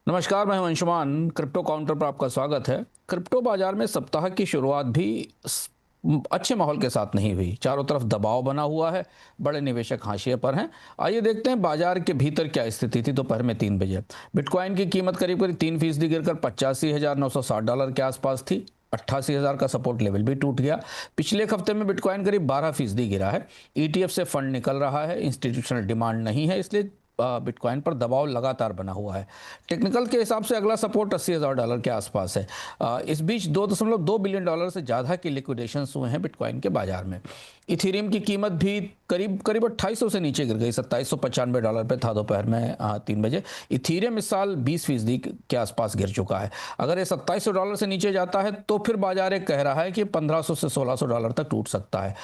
नमस्कार, मैं हूं अंशुमान। क्रिप्टो काउंटर पर आपका स्वागत है। क्रिप्टो बाजार में सप्ताह की शुरुआत भी अच्छे माहौल के साथ नहीं हुई। चारों तरफ दबाव बना हुआ है, बड़े निवेशक हाशिए पर हैं। आइए देखते हैं बाजार के भीतर क्या स्थिति थी। दोपहर में 3 बजे बिटकॉइन की कीमत करीब करीब 3% गिरकर $85,960 के आसपास थी। 88,000 का सपोर्ट लेवल भी टूट गया। पिछले एक हफ्ते में बिटकॉइन करीब 12% गिरा है। ईटीएफ से फंड निकल रहा है, इंस्टीट्यूशनल डिमांड नहीं है, इसलिए बिटकॉइन पर दबाव लगातार बना हुआ है। टेक्निकल के हिसाब से अगला सपोर्ट $80,000 के आसपास है। इस बीच $2.2 बिलियन से ज़्यादा की लिक्विडेशन हुए हैं बिटकॉइन के बाजार में। इथेरियम की कीमत भी करीब करीब 2800 से नीचे गिर गई। $2795 पे था दोपहर में 3 बजे। इथेरियम इस साल 20% के आसपास गिर चुका है। अगर ये $2700 से नीचे जाता है तो फिर बाजार एक कह रहा है कि 1500 से $1600 तक टूट सकता है।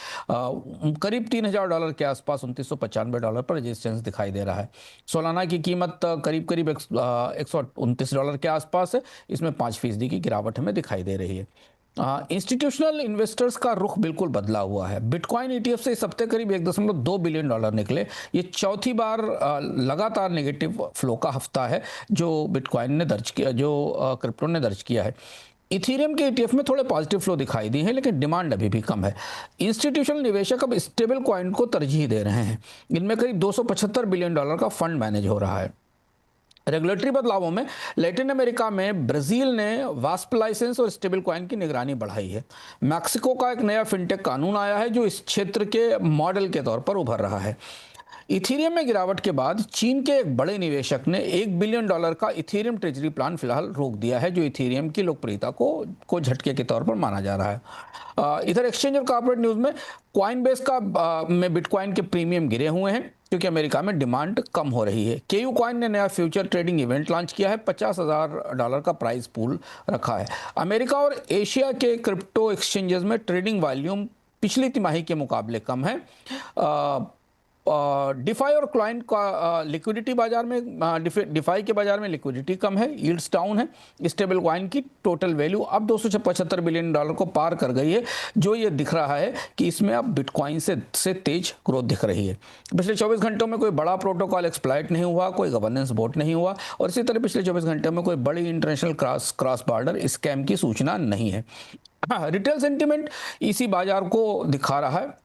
करीब $3000 के आसपास $2995 पर रेजिस्टेंस दिखाई दे रहा है। सोलाना की कीमत करीब करीब $129 के आसपास है। इसमें 5% की गिरावट हमें दिखाई दे रही है। इंस्टीट्यूशनल इन्वेस्टर्स का रुख बिल्कुल बदला हुआ है। बिटकॉइन ईटीएफ से इस हफ्ते करीब $1.2 बिलियन निकले। ये चौथी बार लगातार नेगेटिव फ्लो का हफ्ता है जो बिटकॉइन ने दर्ज किया, जो क्रिप्टो ने दर्ज किया है। इथेरियम के ईटीएफ में थोड़े पॉजिटिव फ्लो दिखाई दी है, लेकिन डिमांड अभी भी कम है। इंस्टीट्यूशनल निवेशक अब स्टेबल कॉइन को तरजीह दे रहे हैं। इनमें करीब $275 बिलियन का फंड मैनेज हो रहा है। रेगुलेटरी बदलावों में लैटिन अमेरिका में ब्राजील ने वास्प लाइसेंस और स्टेबल कॉइन की निगरानी बढ़ाई है। मैक्सिको का एक नया फिनटेक कानून आया है जो इस क्षेत्र के मॉडल के तौर पर उभर रहा है। इथेरियम में गिरावट के बाद चीन के एक बड़े निवेशक ने $1 बिलियन का इथेरियम ट्रेजरी प्लान फिलहाल रोक दिया है, जो इथेरियम की लोकप्रियता को झटके के तौर पर माना जा रहा है। इधर एक्सचेंज और कॉर्पोरेट न्यूज़ में कॉइनबेस का में बिटकॉइन के प्रीमियम गिरे हुए हैं क्योंकि अमेरिका में डिमांड कम हो रही है। केयू कॉइन ने नया फ्यूचर ट्रेडिंग इवेंट लॉन्च किया है। $50,000 का प्राइस पूल रखा है। अमेरिका और एशिया के क्रिप्टो एक्सचेंजेस में ट्रेडिंग वॉल्यूम पिछली तिमाही के मुकाबले कम है। डिफाई और क्लाइंट का लिक्विडिटी बाजार में डिफाई के बाजार में लिक्विडिटी कम है, यील्ड्स डाउन है। स्टेबल कॉइन की टोटल वैल्यू अब $275 बिलियन को पार कर गई है, जो ये दिख रहा है कि इसमें अब बिटकॉइन से तेज ग्रोथ दिख रही है। पिछले 24 घंटों में कोई बड़ा प्रोटोकॉल एक्सप्लॉइट नहीं हुआ, कोई गवर्नेंस बोट नहीं हुआ, और इसी तरह पिछले 24 घंटों में कोई बड़ी इंटरनेशनल क्रॉस बॉर्डर स्कैम की सूचना नहीं है। हाँ, रिटेल सेंटिमेंट इसी बाजार को दिखा रहा है।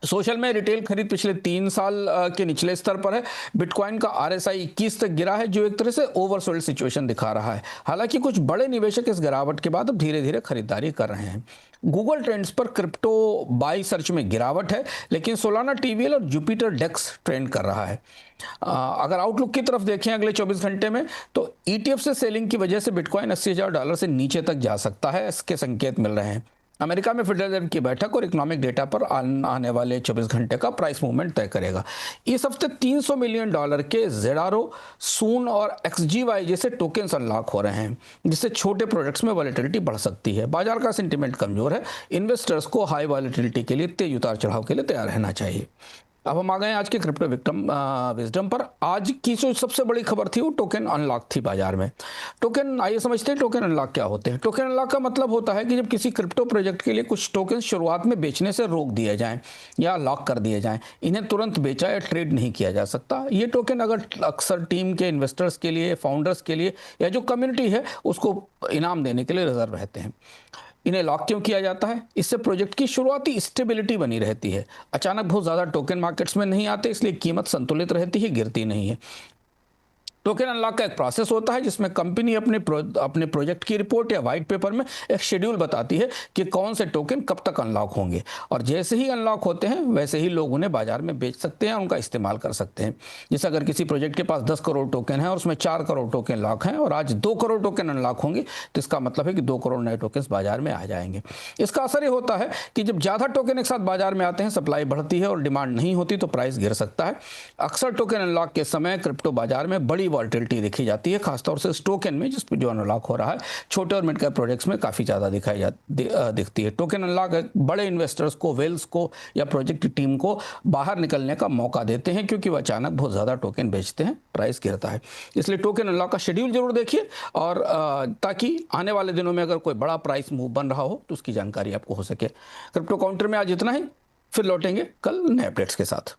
सोशल में रिटेल खरीद पिछले 3 साल के निचले स्तर पर है। बिटकॉइन का आरएसआई 21 तक गिरा है, जो एक तरह से ओवरसोल्ड सिचुएशन दिखा रहा है। हालांकि कुछ बड़े निवेशक इस गिरावट के बाद अब धीरे धीरे खरीदारी कर रहे हैं। गूगल ट्रेंड्स पर क्रिप्टो बाई सर्च में गिरावट है, लेकिन सोलाना टीवीएल और जुपिटर डेक्स ट्रेंड कर रहा है। अगर आउटलुक की तरफ देखें अगले 24 घंटे में, तो ईटीएफ से सेलिंग की वजह से बिटकॉइन $80,000 से नीचे तक जा सकता है, इसके संकेत मिल रहे हैं। अमेरिका में फेडरल रिजर्व की बैठक और इकोनॉमिक डेटा पर आने वाले 24 घंटे का प्राइस मूवमेंट तय करेगा। इस हफ्ते $300 मिलियन के जेडारो, सून और एक्सजीवाई जैसे टोकन्स अनलॉक हो रहे हैं, जिससे छोटे प्रोजेक्ट्स में वॉलेटिलिटी बढ़ सकती है। बाजार का सेंटीमेंट कमजोर है। इन्वेस्टर्स को हाई वॉलेटिलिटी के लिए, तेज उतार चढ़ाव के लिए तैयार रहना चाहिए। अब हम आ गए आज के क्रिप्टो विजडम पर। आज की जो सबसे बड़ी खबर थी वो टोकन अनलॉक थी बाजार में। टोकन, आइए समझते हैं टोकन अनलॉक क्या होते हैं। टोकन अनलॉक का मतलब होता है कि जब किसी क्रिप्टो प्रोजेक्ट के लिए कुछ टोकन शुरुआत में बेचने से रोक दिए जाएं या लॉक कर दिए जाएं, इन्हें तुरंत बेचा या ट्रेड नहीं किया जा सकता। ये टोकन अक्सर टीम के इन्वेस्टर्स के लिए, फाउंडर्स के लिए, या जो कम्युनिटी है उसको इनाम देने के लिए रिजर्व रहते हैं। इन्हें लॉक क्यों किया जाता है? इससे प्रोजेक्ट की शुरुआती स्टेबिलिटी बनी रहती है। अचानक बहुत ज़्यादा टोकन मार्केट्स में नहीं आते, इसलिए कीमत संतुलित रहती है, गिरती नहीं है। टोकन अनलॉक का एक प्रोसेस होता है जिसमें कंपनी अपने प्रोजेक्ट की रिपोर्ट या वाइट पेपर में एक शेड्यूल बताती है कि कौन से टोकन कब तक अनलॉक होंगे, और जैसे ही अनलॉक होते हैं वैसे ही लोग उन्हें बाजार में बेच सकते हैं, उनका इस्तेमाल कर सकते हैं। जैसे अगर किसी प्रोजेक्ट के पास 10 करोड़ टोकन है और उसमें 4 करोड़ टोकन लॉक हैं और आज 2 करोड़ टोकन अनलॉक होंगे, तो इसका मतलब है कि 2 करोड़ नए टोकन बाजार में आ जाएंगे। इसका असर ये होता है कि जब ज़्यादा टोकन एक साथ बाजार में आते हैं, सप्लाई बढ़ती है और डिमांड नहीं होती, तो प्राइस गिर सकता है। अक्सर टोकन अनलॉक के समय क्रिप्टो बाजार में बड़ी वॉलेटिलिटी देखी जाती है, खासतौर से इस टोकन में जिस पर जो अनलॉक हो रहा है। छोटे और मिड कैप प्रोजेक्ट्स में काफ़ी ज़्यादा दिखती है। टोकन अनलॉक बड़े इन्वेस्टर्स को, वेल्स को या प्रोजेक्ट की टीम को बाहर निकलने का मौका देते हैं, क्योंकि वह अचानक बहुत ज़्यादा टोकन बेचते हैं, प्राइस गिरता है। इसलिए टोकन अनलॉक का शेड्यूल जरूर देखिए, और ताकि आने वाले दिनों में अगर कोई बड़ा प्राइस मूव बन रहा हो तो उसकी जानकारी आपको हो सके। क्रिप्टो काउंटर में आज इतना ही, फिर लौटेंगे कल नए अपडेट्स के साथ।